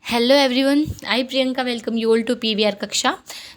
Hello everyone, I Priyanka welcome you all to PVR कक्षा।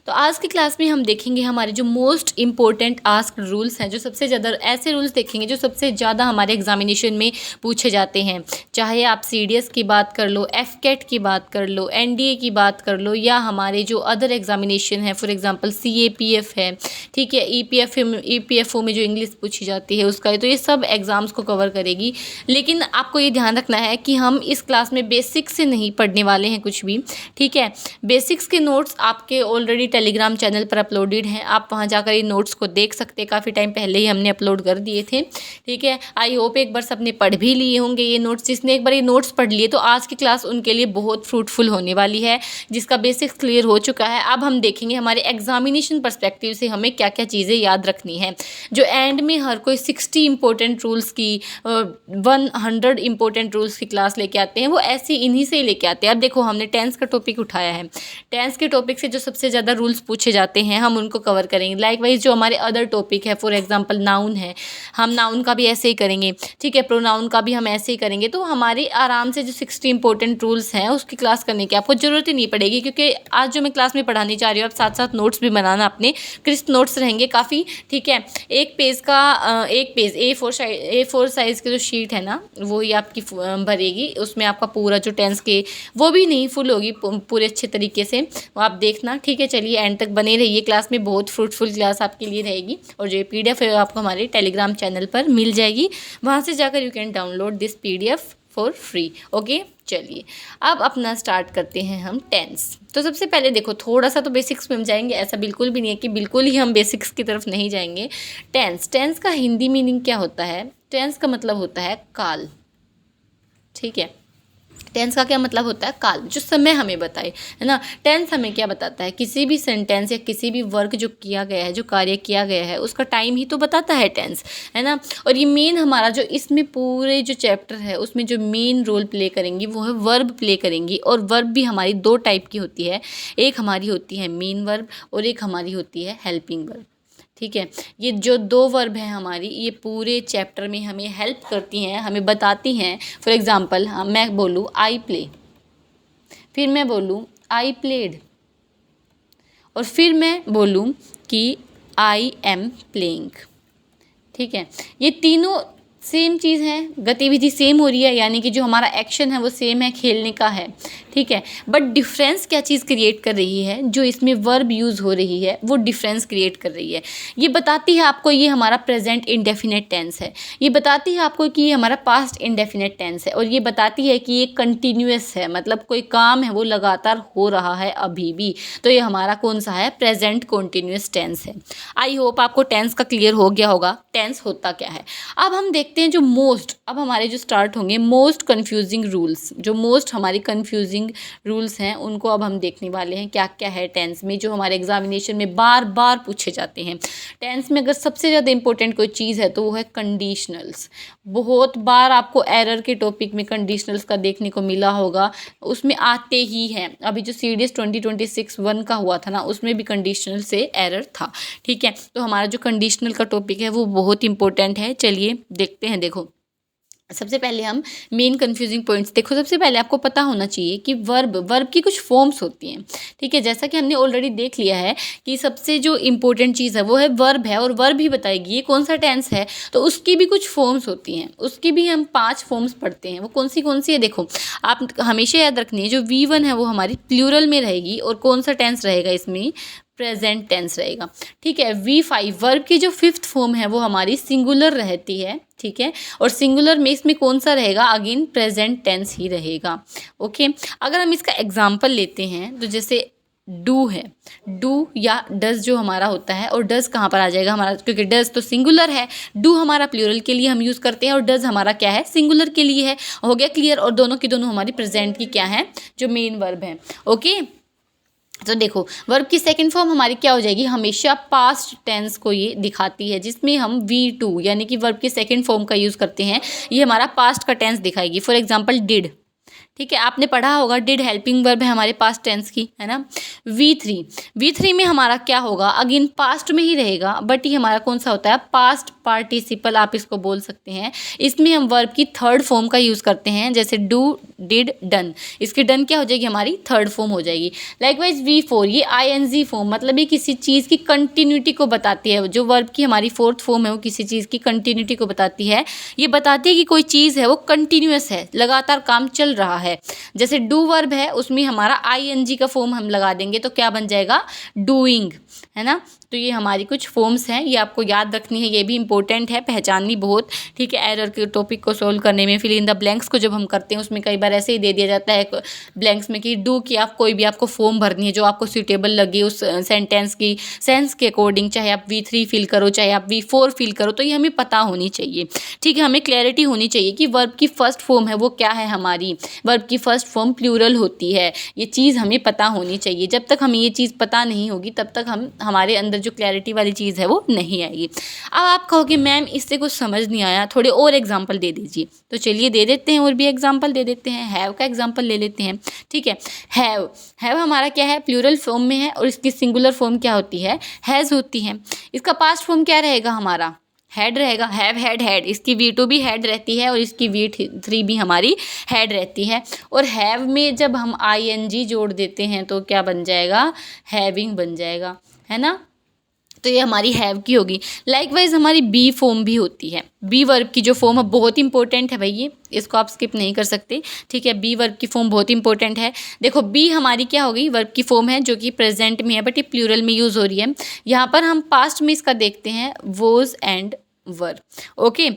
तो आज की क्लास में हम देखेंगे हमारे जो मोस्ट इम्पोर्टेंट आस्क्ड रूल्स हैं, जो सबसे ज़्यादा ऐसे रूल्स देखेंगे जो सबसे ज़्यादा हमारे एग्जामिनेशन में पूछे जाते हैं। चाहे आप सीडीएस की बात कर लो, एफकेट की बात कर लो, एनडीए की बात कर लो, या हमारे जो अदर एग्जामिनेशन है, फॉर एग्जांपल सीएपीएफ है, ठीक है, ईपीएफओ में जो इंग्लिश पूछी जाती है उसका, तो ये सब एग्ज़ाम्स को कवर करेगी। लेकिन आपको ये ध्यान रखना है कि हम इस क्लास में बेसिक से नहीं पढ़ने वाले हैं कुछ भी, ठीक है। बेसिक्स के नोट्स आपके ऑलरेडी टेलीग्राम चैनल पर अपलोडेड हैं, आप वहां जाकर ये नोट्स को देख सकते हैं। काफ़ी टाइम पहले ही हमने अपलोड कर दिए थे, ठीक है। आई होप एक बार सबने पढ़ भी लिए होंगे ये नोट्स। जिसने एक बार ये नोट्स पढ़ लिए तो आज की क्लास उनके लिए बहुत फ्रूटफुल होने वाली है, जिसका बेसिक्स क्लियर हो चुका है। अब हम देखेंगे हमारे एग्जामिनेशन परस्पेक्टिव से हमें क्या क्या चीज़ें याद रखनी है। जो एंड में हर कोई 60 इंपॉर्टेंट रूल्स की 100 इंपॉर्टेंट रूल्स की क्लास लेके आते हैं, वो ऐसे इन्हीं से ही लेके आते हैं। अब देखो, हमने टेंस का टॉपिक उठाया है। टेंस के टॉपिक से जो सबसे ज़्यादा रूल्स पूछे जाते हैं हम उनको कवर करेंगे। लाइकवाइज जो हमारे अदर टॉपिक है, फॉर एग्जांपल नाउन है, हम नाउन का भी ऐसे ही करेंगे, ठीक है। प्रोनाउन का भी हम ऐसे ही करेंगे। तो हमारे आराम से जो 60 इंपॉर्टेंट रूल्स हैं उसकी क्लास करने की आपको ज़रूरत ही नहीं पड़ेगी, क्योंकि आज जो मैं क्लास में पढ़ाने जा रही हूँ, आप साथ साथ नोट्स भी बनाना, अपने क्रिस्प नोट्स रहेंगे काफ़ी, ठीक है। एक पेज का एक पेज A4 साइज़ की जो शीट है ना, वो ही आपकी भरेगी। उसमें आपका पूरा जो टेंस के, वो भी नहीं फुल होगी पूरे अच्छे तरीके से, वो आप देखना, ठीक है। चलिए एंड तक बने रहिए, क्लास में बहुत फ्रूटफुल क्लास आपके लिए रहेगी। और जो PDF है आपको हमारे टेलीग्राम चैनल पर मिल जाएगी, वहाँ से जाकर you can download this PDF for free. Okay, चलिए अब अपना स्टार्ट करते हैं हम टेंस। तो सबसे पहले देखो, थोड़ा सा तो बेसिक्स में हम जाएंगे, ऐसा बिल्कुल भी नहीं है कि बिल्कुल ही हम बेसिक्स की तरफ नहीं जाएंगे। टेंस का हिंदी मीनिंग क्या होता है? टेंस का मतलब होता है काल, ठीक है। टेंस का क्या मतलब होता है? काल, जो समय हमें बताए, है ना। टेंस हमें क्या बताता है? किसी भी सेंटेंस या किसी भी वर्क जो किया गया है, जो कार्य किया गया है, उसका टाइम ही तो बताता है टेंस, है ना। और ये मेन हमारा जो इसमें पूरे जो चैप्टर है उसमें जो मेन रोल प्ले करेंगी वो है वर्ब प्ले करेंगी। और वर्ब भी हमारी दो टाइप की होती है, एक हमारी होती है मेन वर्ब और एक हमारी होती है हेल्पिंग वर्ब, ठीक है। ये जो दो वर्ब हैं हमारी, ये पूरे चैप्टर में हमें हेल्प करती हैं, हमें बताती हैं। फॉर एग्जांपल मैं बोलूँ आई प्ले, फिर मैं बोलूँ आई प्लेड, और फिर मैं बोलूँ कि आई एम प्लेइंग, ठीक है। ये तीनों सेम चीज़ है, गतिविधि सेम हो रही है, यानी कि जो हमारा एक्शन है वो सेम है, खेलने का है, ठीक है। बट डिफरेंस क्या चीज़ क्रिएट कर रही है? जो इसमें वर्ब यूज़ हो रही है वो डिफरेंस क्रिएट कर रही है। ये बताती है आपको ये हमारा प्रेजेंट इंडेफिनेट टेंस है, ये बताती है आपको कि ये हमारा पास्ट इंडेफिनेट टेंस है, और ये बताती है कि ये कंटिन्यूअस है, मतलब कोई काम है वो लगातार हो रहा है अभी भी। तो ये हमारा कौन सा है? प्रेजेंट कॉन्टिन्यूअस टेंस है। आई होप आपको टेंस का क्लियर हो गया होगा, टेंस होता क्या है। अब हम देखते हैं जो अब हमारे जो स्टार्ट होंगे मोस्ट कन्फ्यूजिंग रूल्स। जो मोस्ट हमारी कन्फ्यूजिंग रूल्स हैं उनको अब हम देखने वाले हैं, क्या क्या है टेंस में जो हमारे एग्जामिनेशन में बार बार पूछे जाते हैं। टेंस में अगर सबसे ज़्यादा इंपॉर्टेंट कोई चीज़ है तो वो है कंडीशनल्स। बहुत बार आपको एरर के टॉपिक में कंडीशनल्स का देखने को मिला होगा, उसमें आते ही हैं। अभी जो सीडीएस 2026 1 का हुआ था ना, उसमें भी कंडीशनल से एरर था, ठीक है। तो हमारा जो कंडीशनल का टॉपिक है वो बहुत इंपॉर्टेंट है। चलिए देखते हैं। देखो, सबसे पहले हम मेन कंफ्यूजिंग पॉइंट्स देखो। सबसे पहले आपको पता होना चाहिए कि वर्ब की कुछ फॉर्म्स होती हैं, ठीक है। जैसा कि हमने ऑलरेडी देख लिया है कि सबसे जो इंपॉर्टेंट चीज़ है वो है वर्ब है, और वर्ब ही बताएगी ये कौन सा टेंस है। तो उसकी भी कुछ फॉर्म्स होती हैं, उसकी भी हम 5 फॉर्म्स पढ़ते हैं। वो कौन सी है? देखो, आप हमेशा याद रखनी है, जो V1 है वो हमारी प्लूरल में रहेगी, और कौन सा टेंस रहेगा इसमें? प्रेजेंट टेंस रहेगा, ठीक है। V5 वर्ब की जो 5th फॉर्म है वो हमारी सिंगुलर रहती है, ठीक है। और सिंगुलर में इसमें कौन सा रहेगा? अगेन प्रेजेंट टेंस ही रहेगा, ओके। अगर हम इसका एग्जांपल लेते हैं तो जैसे डू है, डू या डज जो हमारा होता है, और डज कहाँ पर आ जाएगा हमारा? क्योंकि डज तो सिंगुलर है, डू हमारा प्लूरल के लिए हम यूज़ करते हैं, और डज हमारा क्या है? सिंगुलर के लिए है। हो गया क्लियर? और दोनों की दोनों हमारी प्रेजेंट की क्या है? जो मेन वर्ब है, ओके। तो देखो, वर्ब की सेकंड फॉर्म हमारी क्या हो जाएगी? हमेशा पास्ट टेंस को ये दिखाती है, जिसमें हम V2 यानी कि वर्ब की सेकंड फॉर्म का यूज़ करते हैं, ये हमारा पास्ट का टेंस दिखाएगी। फॉर एग्जांपल डिड, ठीक है, आपने पढ़ा होगा डिड हेल्पिंग वर्ब है हमारे पास्ट टेंस की, है ना। V3 में हमारा क्या होगा, अगेन पास्ट में ही रहेगा, बट ये हमारा कौन सा होता है, पास्ट पार्टिसिपल आप इसको बोल सकते हैं। इसमें हम वर्ब की थर्ड फॉर्म का यूज़ करते हैं, जैसे डू, डिड, डन। इसकी डन क्या हो जाएगी, हमारी थर्ड फॉर्म हो जाएगी। लाइकवाइज V4 ये ING फॉर्म, मतलब ये किसी चीज़ की कंटिन्यूटी को बताती है। जो वर्ब की हमारी फोर्थ फॉर्म है वो किसी चीज़ की कंटिन्यूटी को बताती है। ये बताती है कि कोई चीज़ है वो कंटिन्यूअस है, लगातार काम चल रहा है। जैसे डू वर्ब है, उसमें हमारा ING का फॉर्म हम लगा देंगे तो क्या बन जाएगा, डूइंग, है ना। तो ये हमारी कुछ फॉर्म्स हैं, ये आपको याद रखनी है, ये भी इंपॉर्टेंट है, पहचाननी बहुत, ठीक है। एरर के टॉपिक को सोल्व करने में फिल इन द ब्लैंक्स को जब हम करते हैं उसमें कई बार ऐसे ही दे दिया जाता है ब्लैंक्स में कि डू की आप कोई भी आपको फॉर्म भरनी है जो आपको सूटेबल लगे उस सेंटेंस की सेंस के अकॉर्डिंग, चाहे आप V3 फिल करो चाहे आप V4 फिल करो, तो ये हमें पता होनी चाहिए, ठीक है। हमें क्लैरिटी होनी चाहिए कि वर्ब की फर्स्ट फॉर्म है वो क्या है, हमारी वर्ब की फर्स्ट फॉर्म प्लूरल होती है, ये चीज़ हमें पता होनी चाहिए। जब तक हमें ये चीज़ पता नहीं होगी तब तक हमारे अंदर जो क्लैरिटी वाली चीज़ है वो नहीं आएगी। अब आप कहोगे मैम इससे कुछ समझ नहीं आया, थोड़े और एग्जाम्पल दे दीजिए, तो चलिए दे देते हैं, और भी एग्जाम्पल दे देते हैं। हैव का एग्जाम्पल ले लेते हैं, ठीक है। हैव हमारा क्या है, प्लूरल फॉर्म में है, और इसकी सिंगुलर फॉर्म क्या होती है, हैज़ होती है। इसका पास्ट फॉर्म क्या रहेगा, हमारा हैड रहेगा, हैव हैड हैड। इसकी V2 भी हैड रहती है और इसकी V3 भी हमारी हैड रहती है। और हैव में जब हम ING जोड़ देते हैं तो क्या बन जाएगा, हैविंग बन जाएगा, है ना। तो ये हमारी हैव की होगी। लाइकवाइज हमारी बी फॉर्म भी होती है। बी वर्ब की जो फॉर्म है बहुत इंपॉर्टेंट है भाई, ये इसको आप स्किप नहीं कर सकते, ठीक है। बी वर्ब की फॉर्म बहुत इंपॉर्टेंट है। देखो बी हमारी क्या हो गई, वर्ब की फॉर्म है जो कि प्रेजेंट में है बट ये प्लूरल में यूज़ हो रही है। यहाँ पर हम पास्ट में इसका देखते हैं, वॉज एंड वर, ओके।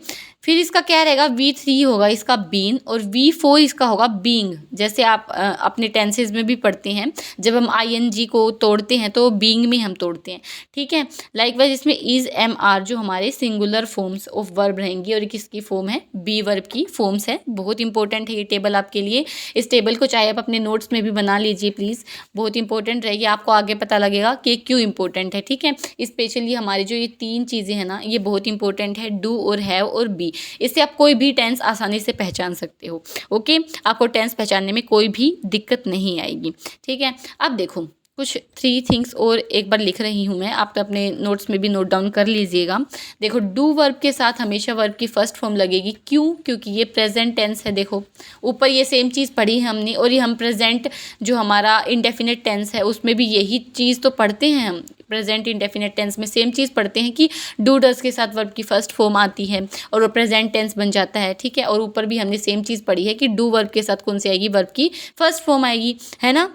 फिर इसका क्या रहेगा, V3 होगा इसका बीन, और V4 इसका होगा बीइंग। जैसे आप अपने टेंसेज में भी पढ़ते हैं, जब हम ING को तोड़ते हैं तो बीइंग में हम तोड़ते हैं, ठीक है। लाइकवाइज इसमें इज, एम, आर जो हमारे सिंगुलर फॉर्म्स ऑफ वर्ब रहेंगी, और किसकी फॉर्म है, बी वर्ब की फॉर्म्स है। बहुत इंपॉर्टेंट है ये टेबल आपके लिए। इस टेबल को चाहे आप अपने नोट्स में भी बना लीजिए प्लीज़, बहुत इंपॉर्टेंट रहेगी, आपको आगे पता लगेगा कि क्यों इंपॉर्टेंट है, ठीक है। स्पेशली हमारी जो ये तीन चीज़ें हैं ना, ये बहुत इंपॉर्टेंट है, डू और हैव और बी। इससे आप कोई भी टेंस आसानी से पहचान सकते हो, ओके। आपको टेंस पहचानने में कोई भी दिक्कत नहीं आएगी, ठीक है। अब देखो कुछ 3 थिंग्स और एक बार लिख रही हूँ मैं, आप अपने नोट्स में भी नोट डाउन कर लीजिएगा। देखो डू वर्ब के साथ हमेशा वर्ब की फर्स्ट फॉर्म लगेगी, क्यों, क्योंकि ये प्रेजेंट टेंस है। देखो ऊपर ये सेम चीज़ पढ़ी है हमने, और ये हम प्रेजेंट जो हमारा इंडेफिनिट टेंस है उसमें भी यही चीज़ तो पढ़ते हैं हम। प्रेजेंट इंडेफिनिट टेंस में सेम चीज़ पढ़ते हैं कि डू डज के साथ वर्ब की फर्स्ट फॉर्म आती है और वो प्रेजेंट टेंस बन जाता है, ठीक है। और ऊपर भी हमने सेम चीज़ पढ़ी है कि डू वर्ब के साथ कौन सी आएगी, वर्ब की फर्स्ट फॉर्म आएगी, है ना।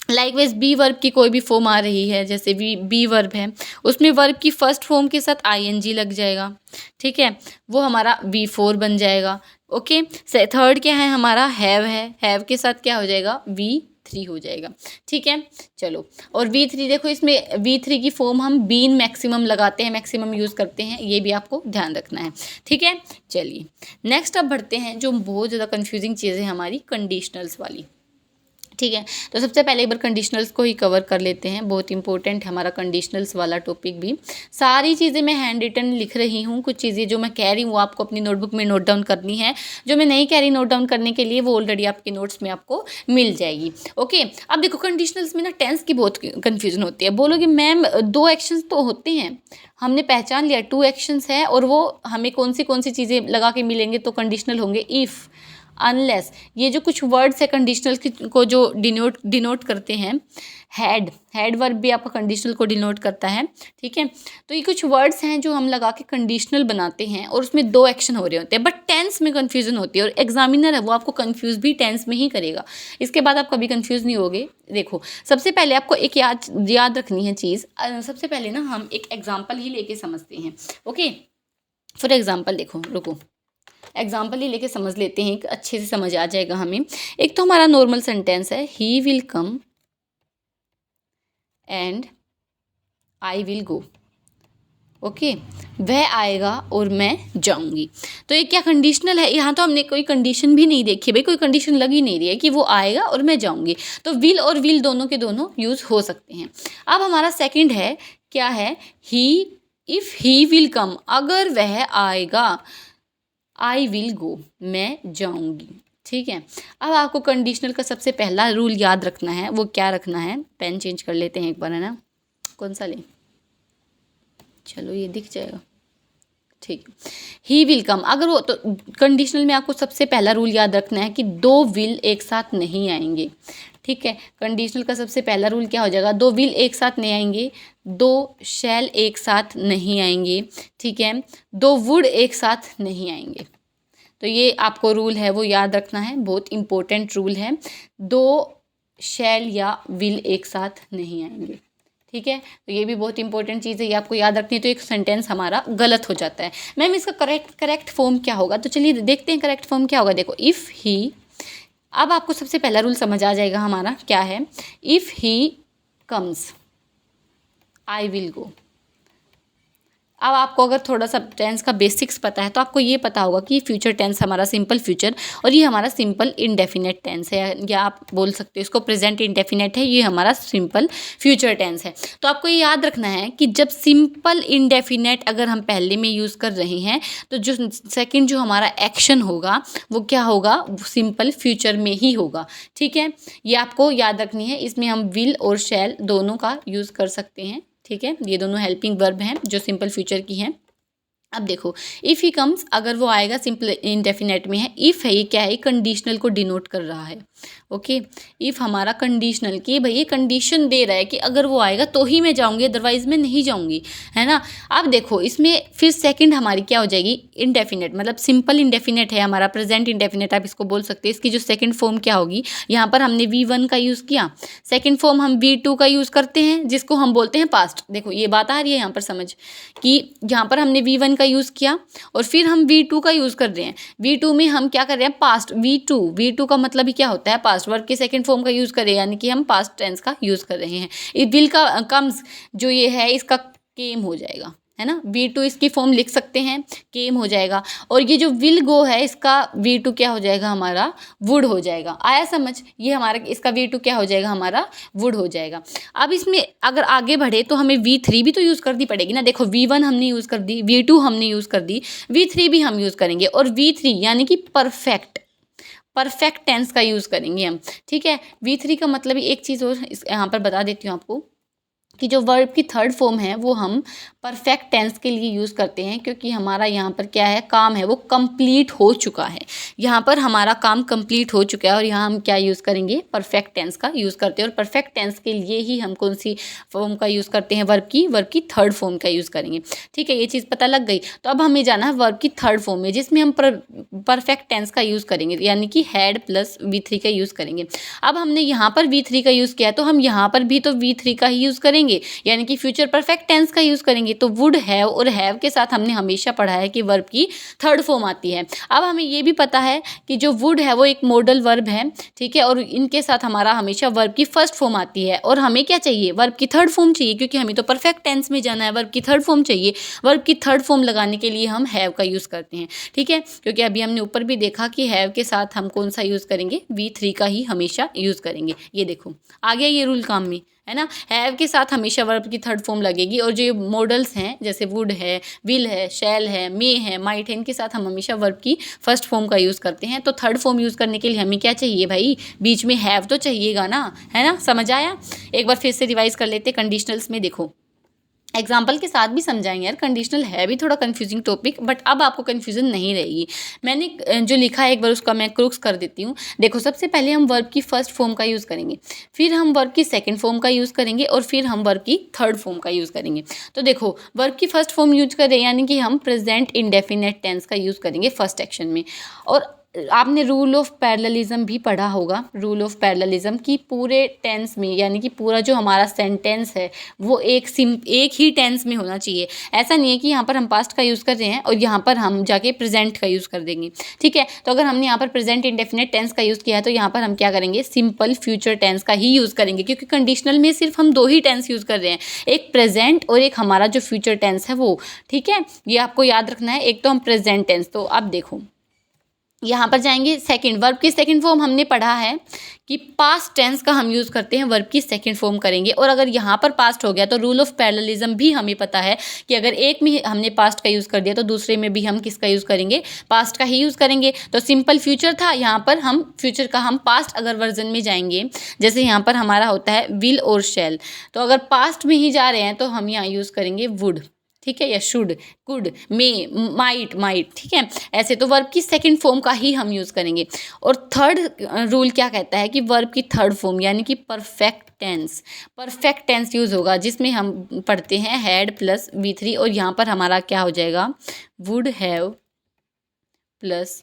लाइकवाइज बी वर्ब की कोई भी फॉर्म आ रही है, जैसे बी वर्ब है, उसमें वर्ब की फर्स्ट फॉर्म के साथ ING लग जाएगा, ठीक है, वो हमारा V4 बन जाएगा, ओके। थर्ड क्या है हमारा, हैव है, हैव के साथ क्या हो जाएगा, V3 हो जाएगा, ठीक है। चलो, और V3 देखो, इसमें V3 की फॉर्म हम बीन मैक्सिमम लगाते हैं, मैक्सिमम यूज़ करते हैं, ये भी आपको ध्यान रखना है, ठीक है। चलिए नेक्स्ट अब बढ़ते हैं, जो बहुत ज़्यादा कन्फ्यूजिंग चीज़ें हमारी कंडीशनल्स वाली, ठीक है। तो सबसे पहले एक बार कंडीशनल्स को ही कवर कर लेते हैं, बहुत इंपॉर्टेंट है हमारा कंडीशनल्स वाला टॉपिक भी। सारी चीज़ें मैं हैंड रिटन लिख रही हूँ, कुछ चीज़ें जो मैं कह रही हूँ वो आपको अपनी नोटबुक में नोट डाउन करनी है, जो मैं नहीं कह रही नोट डाउन करने के लिए वो ऑलरेडी आपके नोट्स में आपको मिल जाएगी, ओके। अब देखो कंडीशनल्स में ना टेंस की बहुत कन्फ्यूजन होती है। बोलोगे मैम 2 एक्शंस तो होते हैं, हमने पहचान लिया 2 एक्शंस है, और वो हमें कौन सी चीज़ें लगा के मिलेंगे तो कंडीशनल होंगे, इफ़, अनलेस। ये जो कुछ वर्ड्स है कंडीशनल को जो डिनोट करते हैं, हैड वर्ब भी आपका कंडीशनल को डिनोट करता है, ठीक है। तो ये कुछ वर्ड्स हैं जो हम लगा के कंडीशनल बनाते हैं, और उसमें 2 एक्शन हो रहे होते हैं, बट टेंस में कन्फ्यूजन होती है, और एग्जामिनर है वो आपको कन्फ्यूज भी टेंस में ही करेगा। इसके बाद आप कभी कन्फ्यूज नहीं होगे। देखो सबसे पहले आपको एक याद रखनी है चीज़। सबसे पहले ना हम एक एग्जाम्पल ही लेके समझते हैं, ओके। फॉर एग्जाम्पल देखो, रुको, एग्जाम्पल ही लेके समझ लेते हैं, अच्छे से समझ आ जाएगा हमें। एक तो हमारा नॉर्मल सेंटेंस है, he will come and I will go, okay. वह आएगा और मैं जाऊंगी। तो ये क्या कंडीशनल है, यहाँ तो हमने कोई कंडीशन भी नहीं देखी भाई, कोई कंडीशन लग ही नहीं रही है कि वो आएगा और मैं जाऊंगी। तो विल और विल दोनों के दोनों यूज़ हो सकते हैं। अब हमारा सेकंड है, क्या है, ही, इफ़ ही विल कम, अगर वह आएगा, आई विल गो, मैं जाऊंगी, ठीक है। अब आपको कंडीशनल का सबसे पहला रूल याद रखना है, वो क्या रखना है, पेन चेंज कर लेते हैं एक बार, है ना, कौन सा लें, चलो ये दिख जाएगा, ठीक। ही विल कम, अगर वो तो कंडीशनल में आपको सबसे पहला रूल याद रखना है कि दो विल एक साथ नहीं आएंगे, ठीक है। कंडीशनल का सबसे पहला रूल क्या हो जाएगा, दो विल एक साथ नहीं आएंगे, दो शैल एक साथ नहीं आएंगे, ठीक है, दो वुड एक साथ नहीं आएंगे। तो ये आपको रूल है वो याद रखना है, बहुत इंपॉर्टेंट रूल है, दो शैल या विल एक साथ नहीं आएंगे, ठीक है। तो ये भी बहुत इंपॉर्टेंट चीज़ है, ये आपको याद रखनी है। तो एक सेंटेंस हमारा गलत हो जाता है, मैम इसका करेक्ट फॉर्म क्या होगा, तो चलिए देखते हैं करेक्ट फॉर्म क्या होगा। देखो इफ़ ही, अब आपको सबसे पहला रूल समझ आ जाएगा हमारा क्या है, if he comes I will go. अब आपको अगर थोड़ा सा टेंस का बेसिक्स पता है तो आपको ये पता होगा कि फ्यूचर टेंस हमारा सिंपल फ्यूचर और ये हमारा सिंपल इंडेफिनेट टेंस है, या आप बोल सकते हो इसको प्रेजेंट इंडेफिनेट है, ये हमारा सिंपल फ्यूचर टेंस है। तो आपको ये याद रखना है कि जब सिंपल इंडेफिनेट अगर हम पहले में यूज़ कर रहे हैं तो जो सेकेंड जो हमारा एक्शन होगा वो क्या होगा, सिंपल फ्यूचर में ही होगा, ठीक है। ये आपको याद रखनी है, इसमें हम विल और शैल दोनों का यूज़ कर सकते हैं, ठीक है। ये दोनों हेल्पिंग वर्ब हैं जो सिंपल फ्यूचर की हैं। अब देखो इफ़ ही कम्स, अगर वो आएगा सिंपल इंडेफिनेट में है, इफ़ है ये क्या है, कंडीशनल को डिनोट कर रहा है, ओके। इफ़ हमारा कंडीशनल की भाई ये कंडीशन दे रहा है कि अगर वो आएगा तो ही मैं जाऊंगी, अदरवाइज मैं नहीं जाऊंगी, है ना। अब देखो इसमें फिर सेकंड हमारी क्या हो जाएगी, इंडेफिनेट, मतलब सिंपल इंडेफिनेट है हमारा, प्रेजेंट इंडेफिनेट आप इसको बोल सकते हैं। इसकी जो सेकंड फॉर्म क्या होगी, यहाँ पर हमने V1 का यूज़ किया, सेकंड फॉर्म हम V2 का यूज़ करते हैं जिसको हम बोलते हैं पास्ट। देखो ये बात आ रही है यहाँ पर समझ, कि यहाँ पर हमने V1 का यूज़ किया और फिर हम V2 का यूज़ कर रहे हैं। V2 में हम क्या कर रहे हैं, पास्ट, V2 का मतलब ही क्या होता है, पास्ट वर्ब के सेकंड फॉर्म का यूज़ कर रहे हैं, यानी कि हम पास्ट टेंस का यूज़ कर रहे हैं। इस विल का कम्स जो ये है इसका केम हो जाएगा, है ना, V2 इसकी फॉर्म लिख सकते हैं, केम हो जाएगा। और ये जो विल गो है इसका V2 क्या हो जाएगा हमारा, वुड हो जाएगा। आया समझ, ये हमारा इसका V2 क्या हो जाएगा हमारा, वुड हो जाएगा। अब इसमें अगर आगे बढ़े तो हमें V3 भी तो यूज़ करनी पड़ेगी ना। देखो V1 हमने यूज़ कर दी, V2 हमने यूज़ कर दी, V3 भी हम यूज़ करेंगे, और V3 यानी कि परफेक्ट टेंस का यूज़ करेंगे हम, ठीक है। V3 का मतलब एक चीज़ और यहाँ पर बता देती हूँ आपको कि जो वर्ब की थर्ड फॉर्म है वो हम परफेक्ट टेंस के लिए यूज़ करते हैं, क्योंकि हमारा यहाँ पर क्या है, काम है वो कंप्लीट हो चुका है, यहाँ पर हमारा काम कंप्लीट हो चुका है और यहाँ हम क्या यूज़ करेंगे, परफेक्ट टेंस का यूज़ करते हैं। और परफेक्ट टेंस के लिए ही हम कौन सी फॉर्म का यूज़ करते हैं, वर्ब की थर्ड फॉर्म का यूज़ करेंगे, ठीक है। ये चीज़ पता लग गई। तो अब हमें जाना है वर्ब की थर्ड फॉर्म में, जिसमें हम परफेक्ट टेंस का यूज़ करेंगे, यानी कि हैड प्लस V3 का यूज़ करेंगे। अब हमने यहाँ पर V3 का यूज़ किया तो हम यहाँ पर भी तो V3 का ही यूज़ करेंगे, यानी कि फ्यूचर परफेक्ट टेंस का यूज़ करेंगे। तो वुड हैव और हैव के साथ हमने हमेशा पढ़ा है कि वर्ब की थर्ड फॉर्म आती है। अब हमें ये भी पता है कि जो वुड है वो एक मॉडल वर्ब है, ठीक है, और इनके साथ हमारा हमेशा वर्ब की फर्स्ट फॉर्म आती है। और हमें क्या चाहिए, वर्ब की थर्ड फॉर्म चाहिए, क्योंकि हमें तो परफेक्ट टेंस में जाना है, वर्ब की थर्ड फॉर्म चाहिए। वर्ब की थर्ड फॉर्म लगाने के लिए हम हैव का यूज़ करते हैं, ठीक है, क्योंकि अभी हमने ऊपर भी देखा कि हैव के साथ हम कौन सा यूज़ करेंगे, V3 का ही हमेशा यूज़ करेंगे। ये देखो आ गया ये रूल काम में, है ना। हैव के साथ हमेशा वर्ब की थर्ड फॉर्म लगेगी, और जो मॉडल्स हैं जैसे वुड है, विल है, शैल है, मे है, माइट है, इनके साथ हम हमेशा वर्ब की फर्स्ट फॉर्म का यूज़ करते हैं। तो थर्ड फॉर्म यूज़ करने के लिए हमें क्या चाहिए भाई, बीच में हैव तो चाहिएगा ना, है ना। समझ आया, एक बार फिर से रिवाइज कर लेते कंडीशनल्स में। देखो एग्जाम्पल के साथ भी समझाएंगे यार, कंडीशनल है भी थोड़ा कंफ्यूजिंग टॉपिक, बट अब आपको कंफ्यूजन नहीं रहेगी। मैंने जो लिखा है एक बार उसका मैं क्रुक्स कर देती हूँ। देखो सबसे पहले हम वर्ब की फर्स्ट फॉर्म का यूज़ करेंगे, फिर हम वर्ब की सेकंड फॉर्म का यूज़ करेंगे, और फिर हम वर्ब की थर्ड फॉर्म का यूज़ करेंगे। तो देखो वर्ब की फर्स्ट फॉर्म यूज करें, यानी कि हम प्रेजेंट इंडेफिनेट टेंस का यूज़ करेंगे फर्स्ट एक्शन में। और आपने रूल ऑफ पैरेललिज्म भी पढ़ा होगा, रूल ऑफ पैरेललिज्म की पूरे टेंस में, यानी कि पूरा जो हमारा सेंटेंस है वो एक ही टेंस में होना चाहिए। ऐसा नहीं है कि यहाँ पर हम पास्ट का यूज़ कर रहे हैं और यहाँ पर हम जाके प्रेजेंट का यूज़ कर देंगे, ठीक है। तो अगर हमने यहाँ पर प्रेजेंट इंडेफिनेट टेंस का यूज़ किया है तो यहाँ पर हम क्या करेंगे, सिंपल फ्यूचर टेंस का ही यूज़ करेंगे, क्योंकि कंडीशनल में सिर्फ हम दो ही टेंस यूज़ कर रहे हैं, एक प्रेजेंट और एक हमारा जो फ्यूचर टेंस है वो, ठीक है। ये आपको याद रखना है। एक तो हम प्रेजेंट टेंस, तो अब देखो यहाँ पर जाएंगे सेकंड, वर्ब की सेकंड फॉर्म हमने पढ़ा है कि पास्ट टेंस का हम यूज़ करते हैं, वर्ब की सेकंड फॉर्म करेंगे। और अगर यहाँ पर पास्ट हो गया तो रूल ऑफ पैरेललिज्म भी हमें पता है कि अगर एक में हमने पास्ट का यूज़ कर दिया तो दूसरे में भी हम किसका यूज़ करेंगे, पास्ट का ही यूज़ करेंगे। तो सिंपल फ्यूचर था, यहाँ पर हम फ्यूचर का हम पास्ट अगर वर्जन में जाएंगे, जैसे यहाँ पर हमारा होता है विल और शैल, तो अगर पास्ट में ही जा रहे हैं तो हम यहाँ यूज़ करेंगे वुड, ठीक है, या शुड, कुड, मे, माइट, ठीक है। ऐसे तो वर्ब की सेकंड फॉर्म का ही हम यूज़ करेंगे। और थर्ड रूल क्या कहता है कि वर्ब की थर्ड फॉर्म यानी कि परफेक्ट टेंस यूज़ होगा, जिसमें हम पढ़ते हैं हैड प्लस V3 और यहाँ पर हमारा क्या हो जाएगा, वुड हैव प्लस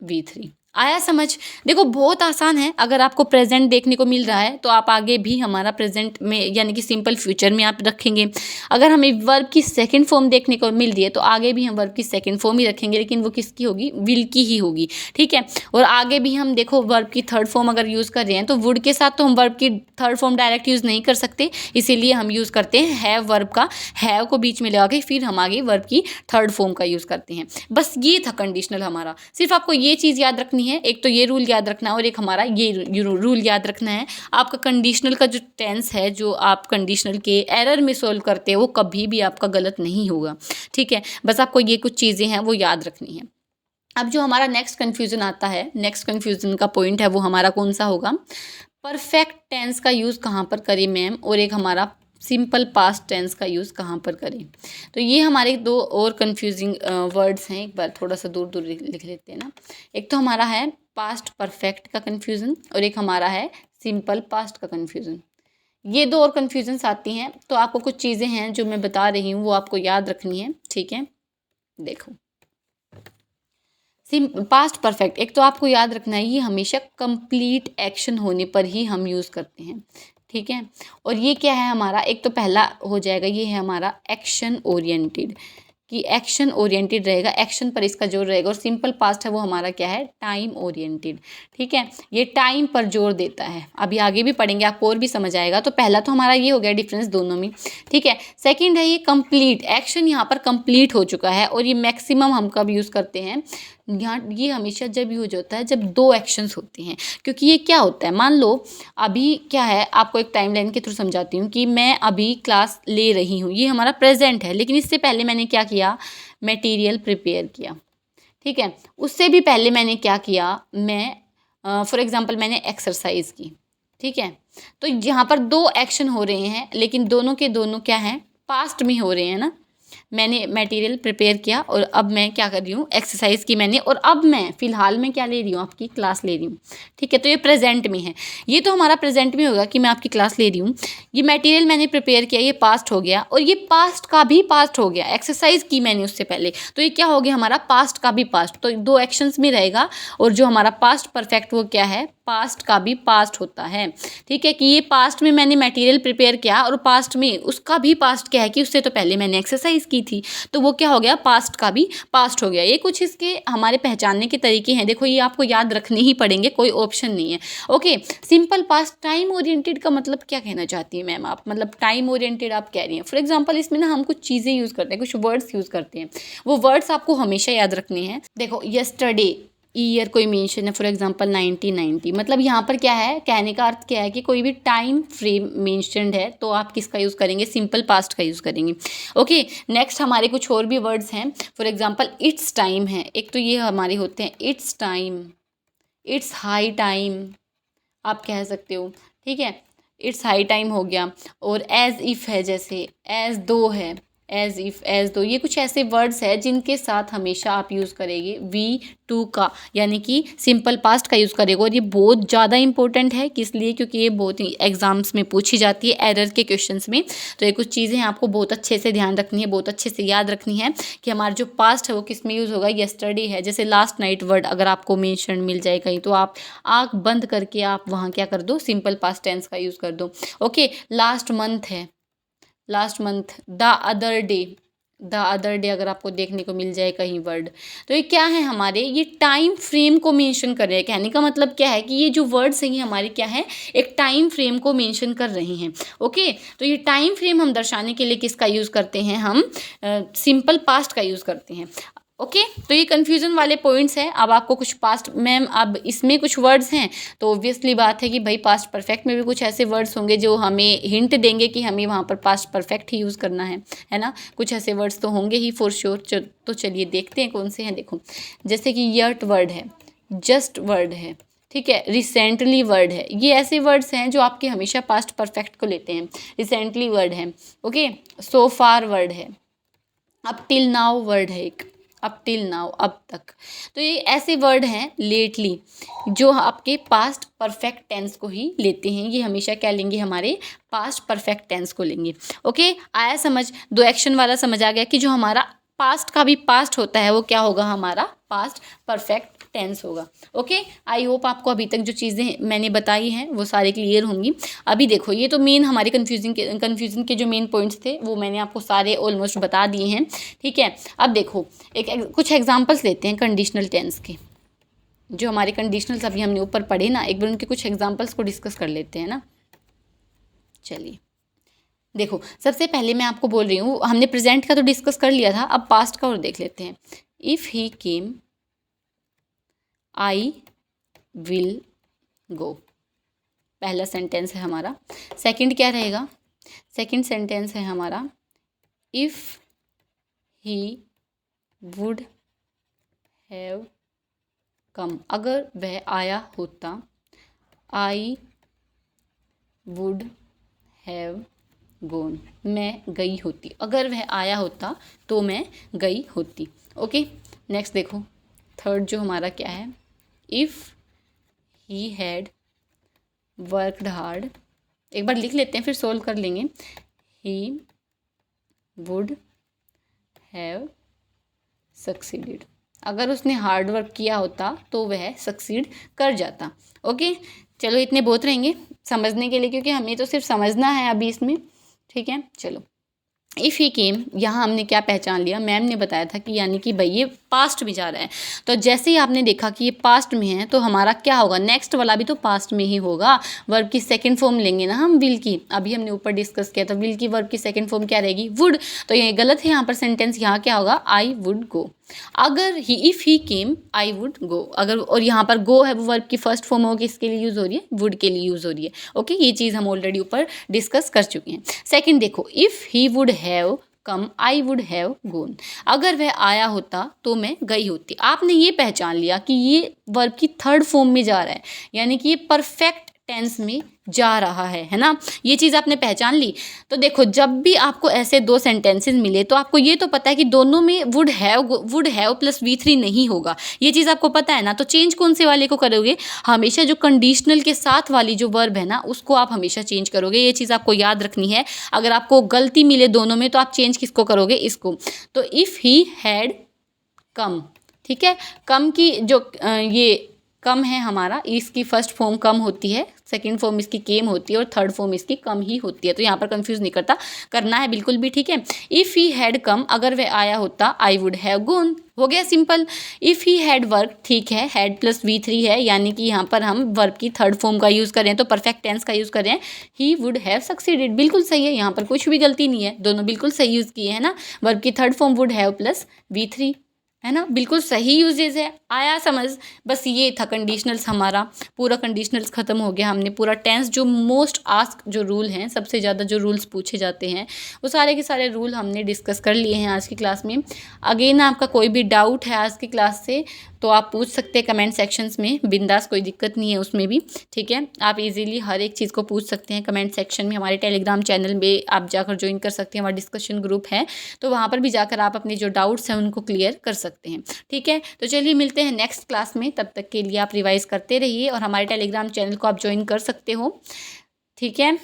V3। आया समझ? देखो बहुत आसान है, अगर आपको प्रेजेंट देखने को मिल रहा है तो आप आगे भी हमारा प्रेजेंट में यानी कि सिंपल फ्यूचर में आप रखेंगे। अगर हमें वर्ब की सेकंड फॉर्म देखने को मिल रही है तो आगे भी हम वर्ब की सेकंड फॉर्म ही रखेंगे, लेकिन वो किसकी होगी, विल की ही होगी, ठीक है। और आगे भी हम देखो वर्ब की थर्ड फॉर्म अगर यूज़ कर रहे हैं तो वुड के साथ तो हम वर्ब की थर्ड फॉर्म डायरेक्ट यूज़ नहीं कर सकते, इसीलिए हम यूज़ करते हैं हैव, वर्ब का हैव को बीच में लगा के फिर हम आगे वर्ब की थर्ड फॉर्म का यूज़ करते हैं। बस ये था कंडीशनल हमारा। सिर्फ आपको ये चीज़ याद रखनी है, एक तो ये रूल याद रखना है और एक हमारा ये रूल याद रखना है। आपका कंडीशनल का जो टेंस है, जो आप कंडीशनल के एरर में सोल्व करते हैं, वो कभी भी आपका गलत नहीं होगा, ठीक है। बस आपको ये कुछ चीज़ें हैं वो याद रखनी है। अब जो हमारा नेक्स्ट कन्फ्यूज़न आता है, नेक्स्ट कन्फ्यूज़न का पॉइंट है वो हमारा कौन सा होगा, परफेक्ट टेंस का यूज़ कहाँ पर करें मैम, और एक हमारा सिंपल पास्ट टेंस का यूज़ कहाँ पर करें। तो ये हमारे दो और कन्फ्यूजिंग वर्ड्स हैं, एक बार थोड़ा सा दूर दूर लिख लेते हैं ना। एक तो हमारा है पास्ट परफेक्ट का कन्फ्यूज़न और एक हमारा है सिंपल पास्ट का कन्फ्यूज़न। ये दो और कन्फ्यूजन्स आती हैं, तो आपको कुछ चीज़ें हैं जो मैं बता रही हूँ वो आपको याद रखनी है, ठीक है। देखो पास्ट परफेक्ट, एक तो आपको याद रखना है ये हमेशा कंप्लीट एक्शन होने पर ही हम यूज़ करते हैं, ठीक है। और ये क्या है हमारा, एक तो पहला हो जाएगा, ये है हमारा एक्शन ओरिएंटेड, कि एक्शन ओरिएंटेड रहेगा, एक्शन पर इसका जोर रहेगा। और सिंपल पास्ट है वो हमारा क्या है, टाइम ओरिएंटेड, ठीक है। ये टाइम पर जोर देता है, अभी आगे भी पढ़ेंगे आपको और भी समझ आएगा। तो पहला तो हमारा ये हो गया डिफरेंस दोनों में, ठीक है। सेकंड है ये कंप्लीट, एक्शन यहाँ पर कंप्लीट हो चुका है। और ये मैक्सिमम हम कब यूज़ करते हैं, यहाँ ये हमेशा जब यूज होता है जब दो एक्शंस होते हैं। क्योंकि ये क्या होता है, मान लो अभी क्या है, आपको एक टाइमलाइन के थ्रू समझाती हूँ कि मैं अभी क्लास ले रही हूँ, ये हमारा प्रेजेंट है, लेकिन इससे पहले मैंने क्या किया, मटेरियल प्रिपेयर किया, ठीक है। उससे भी पहले मैंने क्या किया, मैं फॉर एग्जांपल मैंने एक्सरसाइज की, ठीक है। तो यहाँ पर दो एक्शन हो रहे हैं, लेकिन दोनों के दोनों क्या हैं, पास्ट में हो रहे हैं ना। मैंने मटेरियल प्रिपेयर किया और अब मैं क्या कर रही हूँ, एक्सरसाइज की मैंने, और अब मैं फ़िलहाल में क्या ले रही हूँ, आपकी क्लास ले रही हूँ, ठीक है। तो ये प्रेजेंट में है, ये तो हमारा प्रेजेंट में होगा कि मैं आपकी क्लास ले रही हूँ। ये मटेरियल मैंने प्रिपेयर किया, ये पास्ट हो गया, और ये पास्ट का भी पास्ट हो गया, एक्सरसाइज की मैंने उससे पहले, तो ये क्या हो गया हमारा, पास्ट का भी पास्ट। तो दो एक्शंस में रहेगा, और जो हमारा पास्ट परफेक्ट वो क्या है, पास्ट का भी पास्ट होता है, ठीक है। कि ये पास्ट में मैंने मटेरियल प्रिपेयर किया और पास्ट में उसका भी पास्ट क्या है कि उससे तो पहले मैंने एक्सरसाइज की थी, तो वो क्या हो गया, पास्ट का भी पास्ट हो गया। ये कुछ इसके हमारे पहचानने के तरीके हैं, देखो ये आपको याद रखने ही पड़ेंगे, कोई ऑप्शन नहीं है, okay. Simple past time oriented का मतलब क्या कहना चाहती हैं मैम आप, मतलब टाइम ओरिएंटेड आप कह रही हैं। फॉर एग्जाम्पल इसमें ना हम कुछ चीज़ें यूज़ करते हैं, कुछ वर्ड्स यूज़ करते हैं, वो वर्ड्स आपको हमेशा याद रखने हैं। देखो यस्टरडे ईयर कोई मेंशन है, फॉर एग्जांपल 1990, मतलब यहाँ पर क्या है, कहने का अर्थ क्या है कि कोई भी टाइम फ्रेम मेंशनड है तो आप किसका यूज़ करेंगे, सिंपल पास्ट का यूज़ करेंगे, ओके। नेक्स्ट हमारे कुछ और भी वर्ड्स हैं, फॉर एग्जांपल इट्स टाइम है, एक तो ये हमारे होते हैं it's time, it's high time आप कह सकते हो, ठीक है। इट्स हाई टाइम हो गया। और एज इफ़ है, जैसे एज दो है, एज इफ़, एज दो, ये कुछ ऐसे वर्ड्स हैं जिनके साथ हमेशा आप यूज़ करेंगे वी टू का, यानी कि सिंपल पास्ट का यूज़ करेगा। और ये बहुत ज़्यादा इंपॉर्टेंट है, किस लिए, क्योंकि ये बहुत ही एग्जाम्स में पूछी जाती है, एरर के क्वेश्चंस में। तो ये कुछ चीज़ें आपको बहुत अच्छे से ध्यान रखनी है, बहुत अच्छे से याद रखनी है कि हमारा जो पास्ट है वो किस में यूज़ होगा, यस्टरडे है, जैसे लास्ट नाइट वर्ड अगर आपको मेंशन मिल जाए कहीं तो आप आँख बंद करके आप वहाँ क्या कर दो, सिंपल पास्ट टेंस का यूज़ कर दो, ओके। लास्ट मंथ है, last month, the other day अगर आपको देखने को मिल जाए कहीं वर्ड, तो ये क्या है हमारे, ये टाइम फ्रेम को मेंशन कर रहे हैं। कहने का मतलब क्या है कि ये जो वर्ड्स हैं ये हमारे क्या है, एक टाइम फ्रेम को मेंशन कर रहे हैं, ओके। तो ये टाइम फ्रेम हम दर्शाने के लिए किसका यूज़ करते हैं, हम सिंपल पास्ट का यूज़ करते हैं, ओके तो ये कन्फ्यूज़न वाले पॉइंट्स हैं। अब आपको कुछ पास्ट मैम अब इसमें कुछ वर्ड्स हैं तो ऑब्वियसली बात है कि भाई पास्ट परफेक्ट में भी कुछ ऐसे वर्ड्स होंगे जो हमें हिंट देंगे कि हमें वहाँ पर पास्ट परफेक्ट ही यूज़ करना है ना। कुछ ऐसे वर्ड्स तो होंगे ही फॉर श्योर। तो चलिए देखते हैं कौन से हैं। देखो जैसे कि यट वर्ड है, जस्ट वर्ड है, ठीक है, रिसेंटली वर्ड है। ये ऐसे वर्ड्स हैं जो आपके हमेशा पास्ट परफेक्ट को लेते हैं। रिसेंटली वर्ड है, ओके, सो फार वर्ड है, अप टिल नाउ वर्ड है एक, अप टिल नाउ अब तक। तो ये ऐसे वर्ड हैं लेटली जो आपके पास्ट परफेक्ट टेंस को ही लेते हैं। ये हमेशा क्या लेंगे, हमारे पास्ट परफेक्ट टेंस को लेंगे। ओके आया समझ। दो एक्शन वाला समझ आ गया कि जो हमारा पास्ट का भी पास्ट होता है वो क्या होगा, हमारा पास्ट परफेक्ट टेंस होगा। ओके आई होप आपको अभी तक जो चीज़ें मैंने बताई हैं वो सारी क्लियर होंगी। अभी देखो ये तो मेन हमारे कन्फ्यूजन के जो मेन पॉइंट्स थे वो मैंने आपको सारे ऑलमोस्ट बता दिए हैं, ठीक है। अब देखो कुछ एग्जांपल्स लेते हैं कंडीशनल टेंस के। जो हमारे कंडीशनल्स अभी हमने ऊपर पढ़े ना, एक बार उनके कुछ एग्जाम्पल्स को डिस्कस कर लेते हैं ना। चलिए देखो सबसे पहले मैं आपको बोल रही हूँ, हमने प्रेजेंट का तो डिस्कस कर लिया था, अब पास्ट का और देख लेते हैं। If he came I will go, पहला सेंटेंस है हमारा। सेकंड क्या रहेगा, सेकंड सेंटेंस है हमारा इफ़ ही वुड हैव कम, अगर वह आया होता, आई वुड हैव गोन, मैं गई होती, अगर वह आया होता तो मैं गई होती। ओके नेक्स्ट देखो थर्ड जो हमारा क्या है, if he had worked hard, एक बार लिख लेते हैं फिर सोल्व कर लेंगे। ही वुड हैव सक्सीडेड, अगर उसने हार्ड वर्क किया होता तो वह सक्सीड कर जाता। ओके चलो इतने बहुत रहेंगे समझने के लिए, क्योंकि हमें तो सिर्फ समझना है अभी इसमें, ठीक है। चलो इफ़ ही केम, यहाँ हमने क्या पहचान लिया, मैम ने बताया था कि यानी कि भाई ये पास्ट में जा रहा है। तो जैसे ही आपने देखा कि ये पास्ट में है तो हमारा क्या होगा, नेक्स्ट वाला भी तो पास्ट में ही होगा। वर्ब की सेकंड फॉर्म लेंगे ना हम, विल की, अभी हमने ऊपर डिस्कस किया था। विल की वर्ब की सेकंड फॉर्म क्या रहेगी, वुड। तो ये गलत है यहाँ पर सेंटेंस, यहाँ क्या होगा, आई वुड गो। अगर ही if he came I would go, अगर, और यहाँ पर गो है वो वर्ब की फर्स्ट फॉर्म होगी, किसके लिए यूज़ हो रही है, वुड के लिए यूज़ हो रही है। ओके ये चीज़ हम ऑलरेडी ऊपर डिस्कस कर चुके हैं। सेकंड देखो if he would have come I would have gone, अगर वह आया होता तो मैं गई होती। आपने ये पहचान लिया कि ये वर्ब की थर्ड फॉर्म में जा रहा है, यानी कि ये परफेक्ट टेंस में जा रहा है ना। ये चीज़ आपने पहचान ली। तो देखो जब भी आपको ऐसे दो सेंटेंसेस मिले तो आपको ये तो पता है कि दोनों में वुड हैव प्लस V3 नहीं होगा, ये चीज़ आपको पता है ना। तो चेंज कौन से वाले को करोगे, हमेशा जो कंडीशनल के साथ वाली जो वर्ब है ना उसको आप हमेशा चेंज करोगे। ये चीज़ आपको याद रखनी है। अगर आपको गलती मिले दोनों में तो आप चेंज किसको करोगे, इसको। तो इफ़ ही हैड कम, ठीक है, कम की जो ये कम है हमारा, इसकी फर्स्ट फॉर्म कम होती है, सेकंड फॉर्म इसकी केम होती है और थर्ड फॉर्म इसकी कम ही होती है। तो यहाँ पर कंफ्यूज नहीं करना है बिल्कुल भी, ठीक है। इफ़ ही हैड कम, अगर वह आया होता, आई वुड हैव गोन, हो गया simple. If he had work, ठीक है, हैड प्लस V3 है, यानी कि यहाँ पर हम वर्ब की थर्ड फॉर्म का यूज़ कर रहे हैं, तो परफेक्ट टेंस का यूज़ कर रहे हैं। ही वुड हैव सक्सीडेड, बिल्कुल सही है, यहाँ पर कुछ भी गलती नहीं है, दोनों बिल्कुल सही यूज़ किए हैं ना। वर्ब की third form would have plus V3 है ना, बिल्कुल सही यूजेज है। आया समझ, बस ये था कंडीशनल्स, हमारा पूरा कंडीशनल्स ख़त्म हो गया। हमने पूरा टेंस जो मोस्ट आस्क जो रूल हैं, सबसे ज़्यादा जो रूल्स पूछे जाते हैं वो सारे के सारे रूल हमने डिस्कस कर लिए हैं आज की क्लास में। अगेन आपका कोई भी डाउट है आज की क्लास से तो आप पूछ सकते हैं कमेंट सेक्शंस में, बिंदास, कोई दिक्कत नहीं है उसमें भी, ठीक है। आप इजीली हर एक चीज़ को पूछ सकते हैं कमेंट सेक्शन में। हमारे टेलीग्राम चैनल में आप जाकर ज्वाइन कर सकते हैं, हमारा डिस्कशन ग्रुप है, तो वहाँ पर भी जाकर आप अपने जो डाउट्स हैं उनको क्लियर कर सकते हैं, ठीक है। तो चलिए मिलते हैं नेक्स्ट क्लास में, तब तक के लिए आप रिवाइज करते रहिए और हमारे टेलीग्राम चैनल को आप ज्वाइन कर सकते हो, ठीक है,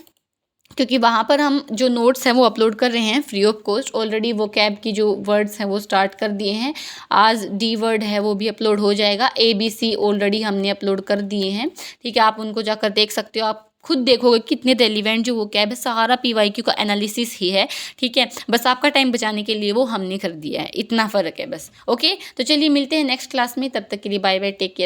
क्योंकि वहाँ पर हम जो नोट्स हैं वो अपलोड कर रहे हैं फ्री ऑफ कॉस्ट। ऑलरेडी वो कैब की जो वर्ड्स हैं वो स्टार्ट कर दिए हैं, आज डी वर्ड है वो भी अपलोड हो जाएगा, ABC ऑलरेडी हमने अपलोड कर दिए हैं, ठीक है। आप उनको जाकर देख सकते हो, आप खुद देखोगे कितने रेलिवेंट जो वो कैब है, सहारा PYQ का एनालिसिस ही है, ठीक है। बस आपका टाइम बचाने के लिए वो हमने कर दिया है, इतना फ़र्क है बस। ओके तो चलिए मिलते हैं नेक्स्ट क्लास में, तब तक के लिए बाय बाय, टेक केयर।